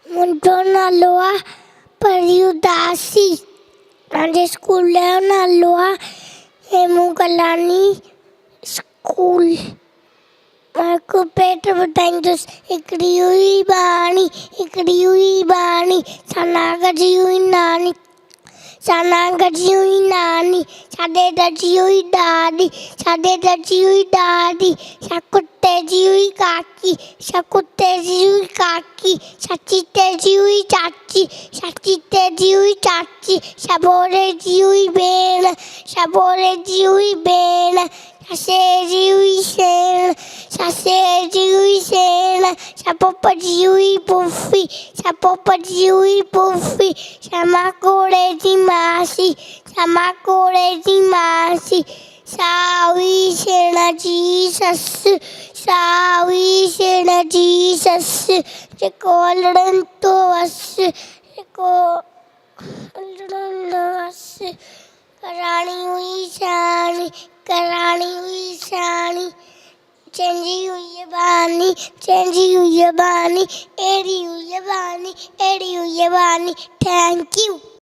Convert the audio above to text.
मुंहिंजो नालो आहे परी उदासी। मुंहिंजे स्कूल जो नालो आहे हेमू कलानी स्कूल। मां हिकु पेट ॿुधाईंदुसि। हिकिड़ी हुई बाणी, हिकिड़ी हुई बाणी, सना गजी हुई नानी, सना गजी हुई नानी, छाॾे दजी हुई ॾाॾी, छाॾे दजी हुई ॾाॾी, छा कुते जी हुई काकी, छा कुते जी हुई काकी, छा चीते जी हुई चाची, छा चीते जी हुई चाची, छा बोरे जी हुई भेण, छा बोरे जी हुई भेण, छा शेर जी हुई शेण, छा शेर जी हुई शेण, छा पुप जी हुई पुफी, छा पुप जी हुई पुफी, छा माकोड़े जी मासी, छा माकोड़े जी मासी, सा हुई शेण जी ससु, सा हुई शेण जी ससु, जेको हलंदो हुअसि, जेको हलंदो हुअसि। कराणी हुई साणी, कराणी हुई साणी, चंजी हुई बानी, चंजी हुई बानी, अहिड़ी हुई बानी, अहिड़ी हुई बानी। Thank U.